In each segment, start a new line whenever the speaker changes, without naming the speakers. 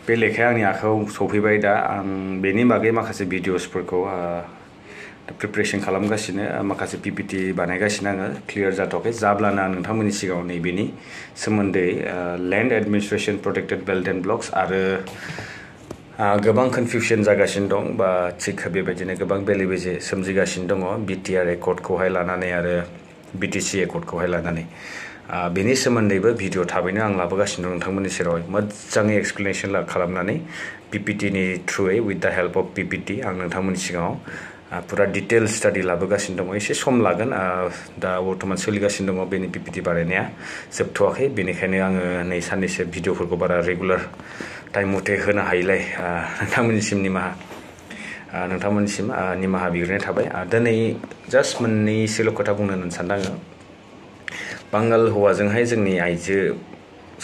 बे लेखाया आंनि आखायाव सफैबाय दा आं बेनि बागै माखासे भिडिअसफोरखौ प्रिपारेसन खालामगासिनो माखासे पिपिटि बानायगासिनो आङो क्लियार जाथ'वाखै जाब्लानो आं नोंथांमोननि सिगाङाव नैबेनि सोमोन्दै land administration protected belt and blocks आरो गोबां कनफिउजन जागासिनो दं बा थिग बेबायदिनो गोबां बेले-बेजे सोमजिगासिनो दङ बिटिआर एकर्डखौहाय लानानै आरो बिटिसि एकर्डखौहाय लानानै बेनि सोमोन्दैबो भिडिअ थाबैनो आं लाबोगासिनो दं नोंथांमोननि सेरावहाय मोजाङै एक्सप्लेनेसन खालामनानै पिपिटिनि थ्रुयै विथ द हेल्प अफ पिपिटि आं नोंथांमोननि सिगाङाव पुरा डिटेल स्टाडि लाबोगासिनो दङ एसे सम लागोन दा बर्थमान सोलिगासिनो दङ बेनि पिपिटि बानायनाया जोबथ'वाखै बेनिखायनो आङो नै साननैसो भिडिअफोरखौ बारा रेगुलार टाइम मथे होनो हायैलाय नोंथांमोननिसिम निमाहा बिग्रोनाय थाबाय दिनै जास्ट मोननैसोल' खोथा बुंनो होननानै सानदों आङो बांगाल हौवाजोंहाय जोंनि आइजो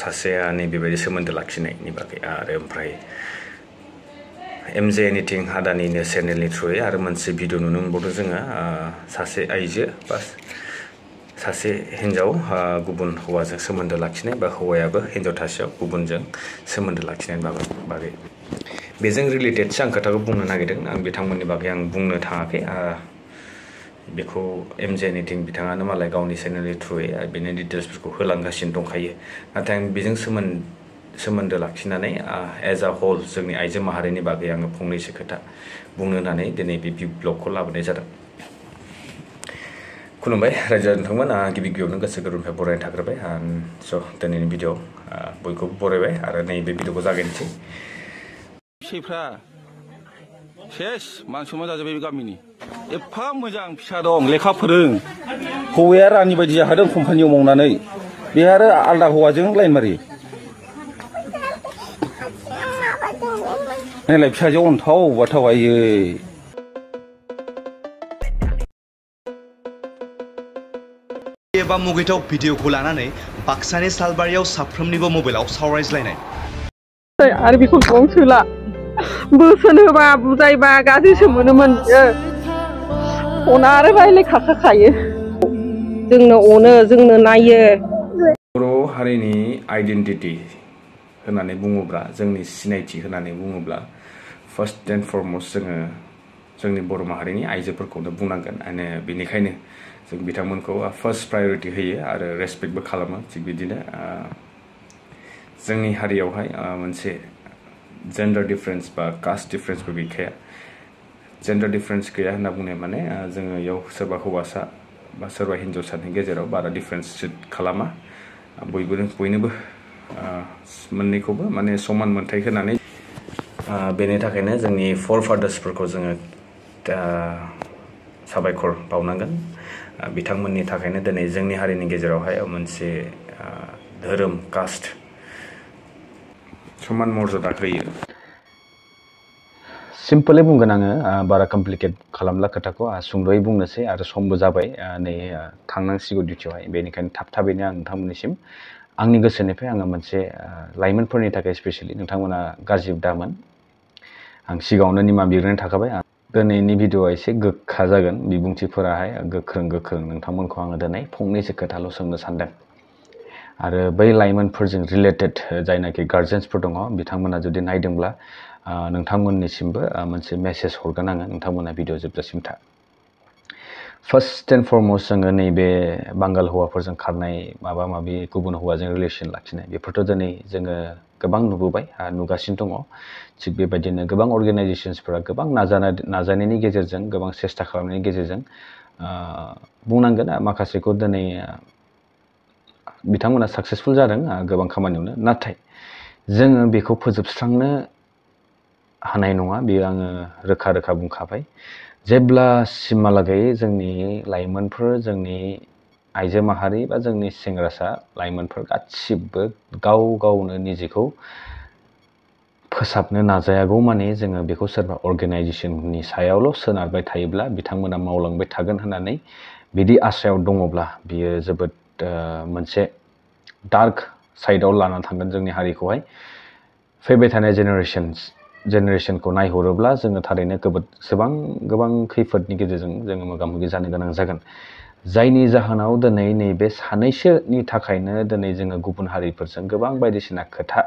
सासेया नैबेबायदि सोमोन्दो लाखिनायनि बागै आरो ओमफ्राय एमजे एनिथिं हादानिनो चेनेलनि थ्रुयै आरो मोनसे भिडिअ नुनो मोनबावदों जोङो सासे आइजो बा सासे हिन्जाव गुबुन हौवाजों सोमोन्दो लाखिनाय बा हौवायाबो हिन्जाव थासेयाव गुबुनजों सोमोन्दो लाखिनायनि बागै बेजों रिलेटेडसो आं खोथाखौ बुंनो नागिरदों आं बिथांमोननि बागै आं बुंनो थाङाखै बेखौ एमजे एनिथिं बिथाङानो मालाय गावनि चेनेलनि थ्रुयै बेनि डिटेल्सफोरखौ होलांगासिनो दंखायो नाथाय आं बेजों सोमोन्दो लाखिनानै एज आ हल जोंनि आइजो माहारिनि बागै आङो फंनैसो खोथा बुंनो होननानै दिनै बे ब्लगखौ लाबोनाय जादों खुलुमबाय रायजो नोंथांमोन गिबि गिबियावनो गोसो गोरबोनिफ्राय बरायनाय थाग्रोबाय स' दिनैनि भिडिअ बयखौबो बरायबाय आरो नैबे भिडिअखौ जागायनोसै
फिसाफ्रा सेस मान सनमान जाजोब्बाय बे गामिनि एफा मोजां फिसा दं लेखा फोरों हौवाया रानि बायदि जाखादों कम्पानियाव मावनानै बे आरो आलदा हौवाजों लाइन मारि नायलाय फिसाजो अन्थाव बाथाव आयै
एबा मुगैथाव भिडिअखौ लानानै बाक्सानि सालबारियाव साफ्रोमनिबो मबाइलाव सावरायज्लायनाय
आरो बेखौ सोला बोसोन होबा बुजायबा गाज्रिसो मोनोमोन अना आरो रायलायखाखायो जोंनो अनो जोंनो नायो
बर' हारिनि आइडेन्टिटि होननानै बुङोब्ला जोंनि सिनायथि होननानै बुङोब्ला फार्स्ट एन्ड फरमस्ट जोङो जोंनि बर' माहारिनि आइजोफोरखौनो बुंनांगोन आरो बेनिखायनो जों बिथांमोनखौ फार्स्ट प्रायरिटि होयो आरो रेसपेक्टबो खालामो थिग बिदिनो जोंनि हारियावहाय मोनसे जेन्डार डिफारेन्स बा कास्ट डिफारेन्सबो गैखाया जेन्डार डिफारेन्स गैया होनना बुंनाय माने जोङो इयाव सोरबा हौवासा बा सोरबा हिन्जावसानि गेजेराव बारा डिफारेन्स खालामा बयनोबो मोननैखौबो माने समान मोनथाय होनानै बेनि थाखायनो जोंनि फरफादार्सफोरखौ जोङो साबायखर बावनांगोन बिथांमोननि थाखायनो दिनै जोंनि हारिनि गेजेरावहाय मोनसे धोरोम कास्ट समान मर्यादा होयो सिम्पलै बुंगोन आङो बारा कमप्लिकेट खालामला खोथाखौ सुंद'यै बुंनोसै आरो समबो जाबाय नै थांनांसिगौ डिउटियावहाय बेनिखायनो थाबैनो आं नोंथांमोननिसिम आंनि गोसोनिफ्राय आङो मोनसे लाइमोनफोरनि थाखाय स्पेसियेलि नोंथांमोना गाज्रि दामोन आं सिगाङावनो निमाहा बिग्रोनाय थाखाबाय दिनैनि भिडिअआ एसे गोखा जागोन बिबुंथिफोराहाय गोख्रों नोंथांमोनखौ आङो दिनै फंनैसो खोथाल' सोंनो सानदों आरो बै लाइमोनफोरजों रिलेटेड जायनाखि गार्जेन्सफोर दङ बिथांमोना जुदि नायदोंब्ला नोंथांमोननिसिमबो मोनसे मेसेज हरगोन आङो नोंथांमोना भिडिअ जोबजासिम था फार्स्ट एन्ड फरमस्ट जोङो नैबे बांगाल हौवाफोरजों खारनाय माबा माबि गुबुन हौवाजों रिलेसन लाखिनाय बेफोरथ' दिनै जोङो गोबां नुबोबाय नुगासिनो दङ थिग बेबायदिनो गोबां अर्गेनाइजेसन्सफोरा गोबां नाजानायनि गेजेरजों गोबां सेस्था खालामनायनि गेजेरजों बुंनांगोन माखासेखौ दिनै बिथांमोना साक्सेसफुल जादों गोबां खामानियावनो नाथाय जोङो बेखौ फोजोबस्रांनो हानाय नङा बेयो आङो रोखा बुंखाबाय जेब्लासिमहालागै जोंनि लाइमोनफोर जोंनि आइजो माहारि बा जोंनि सेंग्रासा लाइमोनफोर गासिबो गावनो निजेखौ फोसाबनो नाजायागौ माने जोङो बेखौ सोरबा अर्गेनाइजेसननि सायावल' सोनारबाय थायोब्ला बिथांमोना मावलांबाय थागोन होननानै बिदि आसायाव दङब्ला बियो जोबोद मोनसे डार्क साइडआव लाना थांगोन जोंनि हारिखौहाय फैबाय थानाय जेनेरेसनखौ नायहरोब्ला जोङो थारैनो गोबां खैफोदनि गेजेरजों जोङो मोगा मोगि जानो गोनां जागोन जायनि जाहोनाव दिनै नैबे सानैसोनि थाखायनो दिनै जोङो गुबुन हारिफोरजों गोबां बायदिसिना खोथा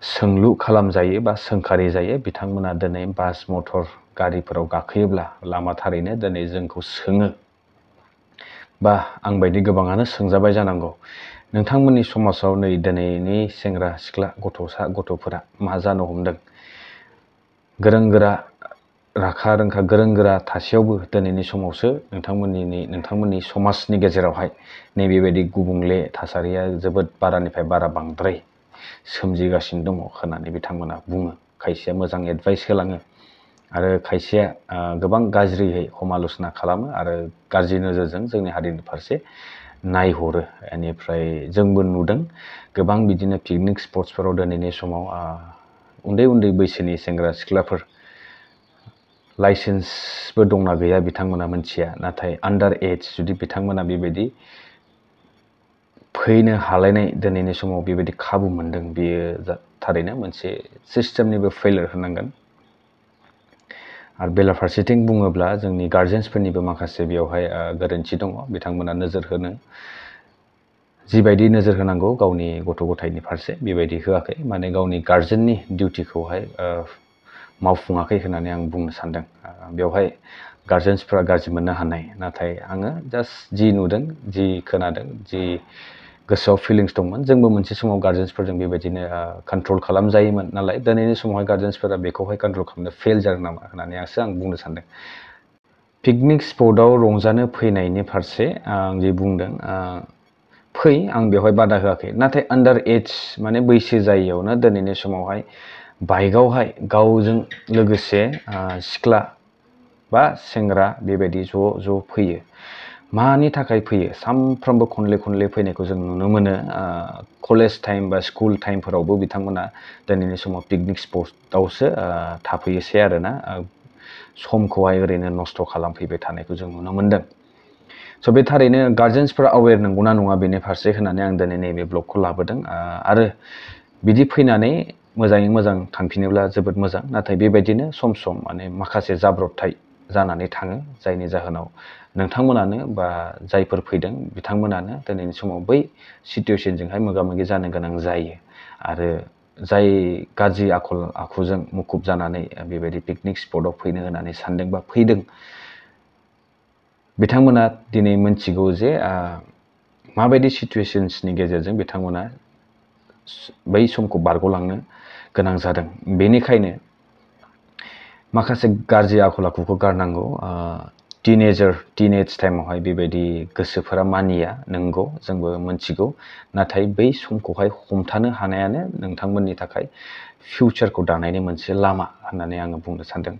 सोंलु खालामजायो बा सोंखारि जायो बिथांमोना दिनै बास मटर गारिफोराव गाखोयोब्ला लामा थारैनो दिनै जोंखौ सोङो बा आंबायदि गोबाङानो सोंजाबाय जानांगौ नोंथांमोननि समाजाव नै दिनैनि सेंग्रा सिख्ला गथ'फोरा मा जानो हमदों गोरों गोरा राखा रोंखा गोरों गोरा थासेयावबो दिनैनि समावसो नोंथांमोननि समाजनि गेजेरावहाय नैबेबायदि गुबुंले थासारिया जोबोद बारानिफ्राय बारा बांद्राय सोमजिगासिनो दङ होननानै बिथांमोना बुङो खायसेया मोजां एडभाइस होलाङो आरो खायसेया गोबां गाज्रियै समाल'सना खालामो आरो गाज्रि नोजोरजों जोंनि हारिनि फारसे नायहरो बेनिफ्राय जोंबो नुदों गोबां बिदिनो पिकनिक स्पट्सफोराव दिनैनि समाव उन्दै बैसोनि सेंग्रा सिख्लाफोर लाइसेन्सबो दंना गैया बिथांमोना मिथिया नाथाय आन्डार एज जुदि बिथांमोना बेबायदि फैनो हालायनाय दिनैनि समाव बेबायदि खाबु मोनदों बेयो थारैनो मोनसे सिस्टेमनिबो फेलियर होनांगोन आरो बेलाफारसेथिं बुङोब्ला जोंनि गार्जेन्सफोरनिबो माखासे बेवहाय गोरोन्थि दङ बिथांमोना नोजोर होनो जिबायदि नोजोर होनांगौ गावनि गथ' गथायनि फारसे बेबायदि होआखै माने गावनि गार्जेननि डिउटिखौहाय मावफुङाखै होननानै आं बुंनो सानदों बेवहाय गार्जेन्सफोरा गाज्रि मोननो हानाय नाथाय आङो जास्ट जि नुदों जि खोनादों जि गोसोआव फिलिंस दंमोन जोंबो मोनसे समाव गार्जेन्सफोरजों बेबायदिनो कन्ट्रल खालामजायोमोन नालाय दिनैनि समावहाय गार्जेन्सफोरा बेखौहाय कन्ट्रल खालामनो फेल जादों नामा होननानै आं बुंनो सानदों पिकनिक स्पटआव रंजानो फैनायनि फारसे आं जि बुंदों फै आं बेवहाय बादा होआखै नाथाय आन्डार एज माने बैसो जायियावनो दिनैनि समावहाय बाइकआवहाय गावजों लोगोसे सिख्ला बा सेंग्रा बेबायदि ज' फैयो मानि थाखाय फैयो सानफ्रोमबो खनले फैनायखौ जों नुनो मोनो कलेज टाइम बा स्कुल टाइमफोरावबो बिथांमोना दिनैनि समाव पिकनिक स्पटआवसो थाफैयोसै आरोना समखौहाय ओरैनो नस्थ' खालामफैबाय थानायखौ जों नुनो मोनदों स' बे थारैनो गार्जेन्सफोरा अवेर नंगौना नङा बेनि फारसे होननानै आं दिनै नैबे ब्लगखौ लाबोदों आरो बिदि फैनानै मोजाङै मोजां थांफिनोब्ला जोबोद मोजां नाथाय बेबायदिनो सम माने माखासे जाब्रबथाय जानानै थाङो जायनि जाहोनाव नोंथांमोनानो बा जायफोर फैदों बिथांमोनानो दिनैनि समाव बै सिटुवेसनजोंहाय मोगा मोगि जानो गोनां जायो आरो जाय गाज्रि आखल आखुजों मुखुब जानानै बेबायदि पिकनिक स्पटआव फैनो होननानै सानदों बा फैदों बिथांमोना दिनै मिन्थिगौ जे माबायदि सिटुवेशन्सनि गेजेरजों बिथांमोना बै समखौ बारग'लांनो गोनां जादों बेनिखायनो माखासे गाज्रि आखल आखुखौ गारनांगौ टिनेज टाइमावहाय बेबायदि गोसोफोरा मानिया नंगौ जोंबो मिन्थिगौ नाथाय बै समखौहाय हमथानो हानायानो नोंथांमोननि थाखाय फिउचारखौ दानायनि मोनसे लामा होननानै आङो बुंनो सानदों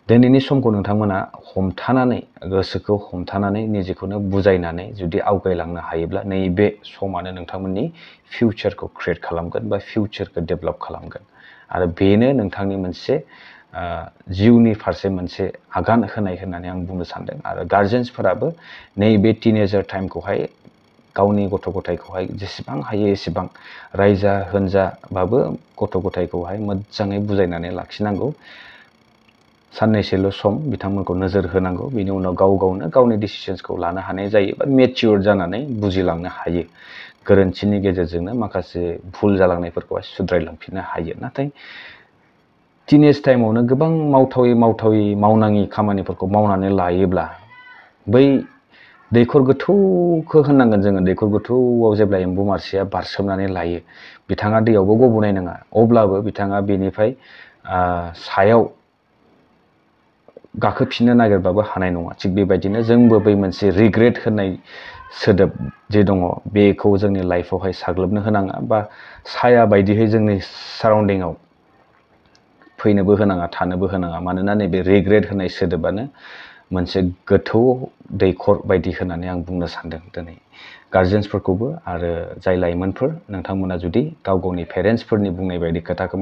दिनैनि समखौ नोंथांमोना हमथानानै गोसोखौ हमथानानै निजेखौनो बुजायनानै जुदि आवगायलांनो हायोब्ला नैबे समानो नोंथांमोननि फिउचारखौ क्रिएट खालामगोन बा फिउचारखौ डेभेलप खालामगोन आरो बेनो नोंथांनि मोनसे जिउनि फारसे मोनसे आगान होनाय होननानै आं बुंनो सानदों आरो गार्जेन्सफोराबो नैबे टिनेजार टाइमखौहाय गावनि गथ' गथायखौहाय जेसेबां हायो एसेबां रायजा होनजाबाबो गथ' गथायखौहाय मोजाङै बुजायनानै लाखिनांगौ साननैसोल' सम बिथांमोनखौ नोजोर होनांगौ बेनि उनाव गावनो गावनि डिसिसन्सखौ लानो हानाय जायो बा मेचियर जानानै बुजिलांनो हायो गोरोन्थिनि गेजेरजोंनो माखासे भुल जालांनायफोरखौहाय सुद्रायलांफिननो हायो नाथाय टिनेज टाइमावनो गोबां मावथावै मावनाङि खामानिफोरखौ मावनानै लायोब्ला बै दैखर गोथौखौ होननांगोन जोङो दैखर गोथौआव जेब्ला एम्बु मारसेया बारसोमनानै लायो बिथाङा दैयावबो गब'नाय नङा अब्लाबो बिथाङा बेनिफ्राय सायाव गाखोफिननो नागिरबाबो हानाय नङा थिग बेबायदिनो जोंबो बै मोनसे रिग्रेट होननाय सोदोब जे दङ बेखौ जोंनि लाइफआवहाय साग्लोबनो होनाङा बा साया बायदियै जोंनि साराउन्डिंआव फैनोबो होनाङा थानोबो होनाङा मानोना नैबे रिग्रेट होननाय सोदोबानो मोनसे गोथौ दैखर बायदि होननानै आं बुंनो सानदों दिनै गार्जेन्सफोरखौबो आरो जाय लाइमोनफोर नोंथांमोना जुदि गावनि पेरेन्टसफोरनि बुंनाय बायदि खोथाखौ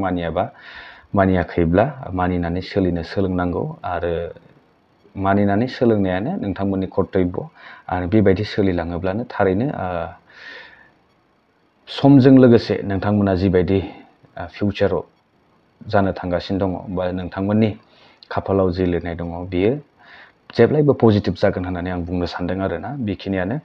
मानियाखैब्ला मानिनानै सोलिनो सोलोंनांगौ आरो मानिनानै सोलोंनायानो नोंथांमोननि कर्तब्य आरो बेबायदि सोलिलाङोब्लानो थारैनो समजों लोगोसे नोंथांमोना जिबायदि फिउचाराव जानो थांगासिनो दङ बा नोंथांमोननि खाफालाव जि लिरनाय दङ बियो जेब्लायबो पजिटिभ जागोन होननानै आं बुंनो सानदों आरोना बेखिनियानो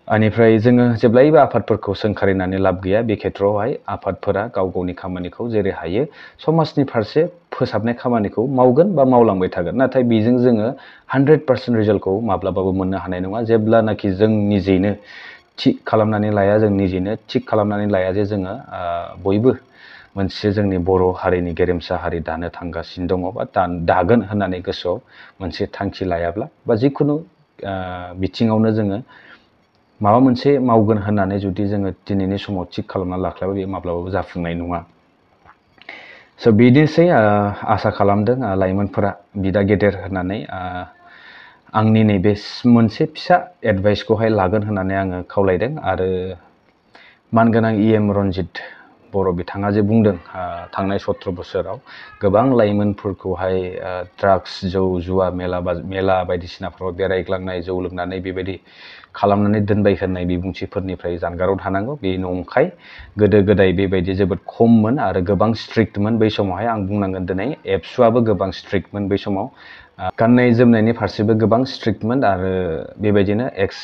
बेनिफ्राय जोङो जेब्लायबो आफादफोरखौ सोंखारिनानै लाब गैया। बे खेथ्रआवहाय आफादफोरा गाव गावनि खामानिखौ जेरै हायो समाजनि फारसे फोसाबनाय खामानिखौ मावगोन बा मावलांबाय थागोन। नाथाय बेजों जोङो 100% रिजाल्टखौ माब्लाबाबो मोननो हानाय नङा जेब्लानाखि जों निजेनो थि खालामनानै लाया, जों निजेनो थिग खालामनानै लाया जे जोङो बयबो मोनसे जोंनि बर' हारिनि गेरेमसा हारि दानो थांगासिनो दङ बा दागोन होननानै गोसोआव मोनसे थांखि लायाब्ला बा जिखुनु बिथिङावनो जोङो माबा मोनसे मावगोन होननानै जुदि जोङो दिनैनि समाव थिग खालामना लाख्लाबा बे माब्लाबाबो जाफुंनाय नङा। स' बिदिनोसै आसा खालामदों लाइमोनफोरा बिदा गेदेर होननानै आंनि नैबे मोनसे फिसा एडभाइसखौहाय लागोन होननानै आङो खावलायदों। आरो मानगोनां EM रन्जित बर' बिथाङा जे बुंदों थांनाय 17 बोसोराव गोबां लाइमोनफोरखौहाय ड्राग्स, जौ जुवा मेला बायदिसिनाफ्राव बेरायग्लांनाय, जौ लोंनानै बेबायदि खालामनानै दोनबाय होननाय बिबुंथिफोरनिफ्राय जानगाराव थानांगौ। बे नंखाय। गोदो गोदाय बेबायदि जोबोद खममोन आरो गोबां स्ट्रिक्टमोन बै समावहाय। आं बुंनांगोन दिनै ABSUआबो गोबां स्ट्रिक्टमोन बै समाव। गाननाय जोमनायनि फारसेबो गोबां स्ट्रिक्टमोन आरो बेबायदिनो एक्स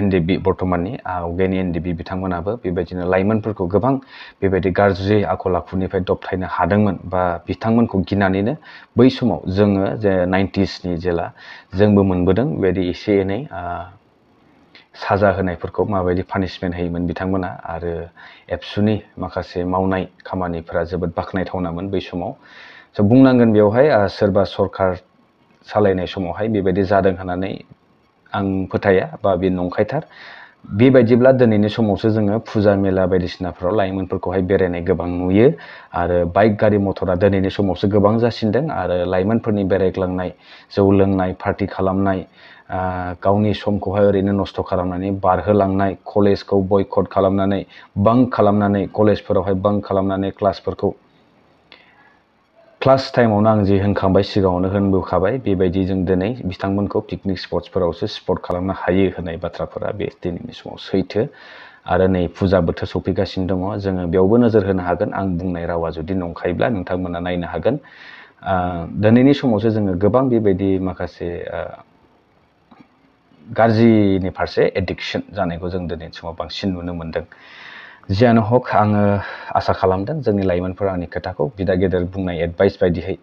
NDB बर्तमाननि आवगायनि NDB बिथांमोनाबो बेबायदिनो लाइमोनफोरखौ गोबां बेबायदि गाज्रि आखल आखुनिफ्राय दबथायनो हादोंमोन बा बिथांमोनखौ गिनानैनो बै समाव जोङो जे 90sनि जेला जोंबो मोनबोदों बेबायदि एसे एनै साजा होनायफोरखौ माबायदि पानिशमेन्ट होयोमोन बिथांमोना। आरो ABSUनि माखासे मावनाय खामानिफोरा जोबोद बाख्नायथावनामोन बै समाव। स' बुंनांगोन बेवहाय सोरबा सरखार सालायनाय समावहाय बेबायदि जादों होननानै आं फोथाया बा बे नंखायथार। बेबायदिब्ला दिनैनि समावसो जोङो फुजा मेला बायदिसिनाफ्राव लाइमोनफोरखौहाय बेरायनाय गोबां नुयो आरो बाइक गारि मथरा दिनैनि समावसो गोबां जासिनदों। आरो लाइमोनफोरनि बेरायग्लांनाय, जौ लोंनाय, पार्टि खालामनाय, गावनि समखौहाय ओरैनो नस्थ' खालामनानै बारहोलांनाय, कलेजखौ बयकट खालामनानै, बांक खालामनानै, कलेजफोरावहाय बांक खालामनानै क्लास टाइमावनो आं जे होनखांबाय, सिगाङावनो होनबोखाबाय, बेबायदि जों दिनै बिथांमोनखौ पिकनिक स्पट्सफोरावसो स्पट खालामनो हायो होननाय बाथ्राफोरा बे दिनैनि समाव सैथो। आरो नै फुजा बोथोर सफैगासिनो दङ, जोङो बेयावबो नोजोर होनो हागोन। आं बुंनाय रावा जुदि नंखायब्ला नोंथांमोना नायनो हागोन। दिनैनि समावसो जोङो गोबां बेबायदि माखासे गाज्रिनि फारसे एडिक्सन जानायखौ जों दिनैनि समाव बांसिन नुनो मोनदों। जियानो हक, आङो आसा खालामदों जोंनि लाइमोनफोरा आंनि खोथाखौ बिदा गेदेर बुंनाय एडभाइस बायदियै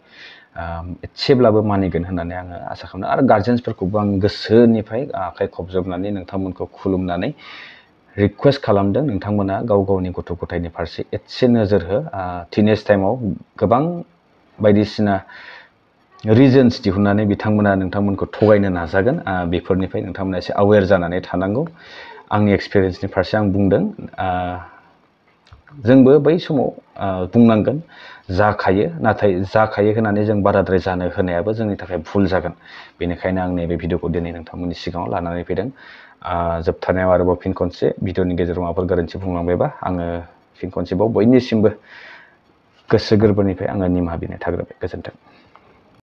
एसेब्लाबो मानिगोन होननानै आङो आसा खालामदों। आरो गार्जेन्सफोरखौबो आं गोसोनिफ्राय आखाइ खबजबनानै नोंथांमोनखौ खुलुमनानै रिक्वेस्ट खालामदों नोंथांमोना गाव गावनि गथ' गथायनि फारसे एसे नोजोर हो। टिनेज टाइमाव गोबां बायदिसिना रिजन्स दिहुननानै बिथांमोना नोंथांमोनखौ थगायनो नाजागोन। बेफोरनिफ्राय नोंथांमोना एसे अवेर जानानै थानांगौ। आंनि एक्सपिरियेन्सनि फारसे आं बुंदों। जोंबो बै समाव बुंनांगोन जाखायो, नाथाय जाखायो होननानै जों बाराद्राय जानो होनायाबो जोंनि थाखाय भुल जागोन। बेनिखायनो आं नैबे भिडिअखौ दिनै नोंथांमोननि सिगाङाव लानानै फैदों। जोबथारनायाव आरोबाव फिन खनसे भिडिअनि गेजेराव माबाफोर गोरोन्थि बुंलांबायबा आङो फिन खनसेबाव बयनिसिमबो गोसो गोरबोनिफ्राय आङो निमाहा बिनाय थाग्रोबाय। गोजोन्थों।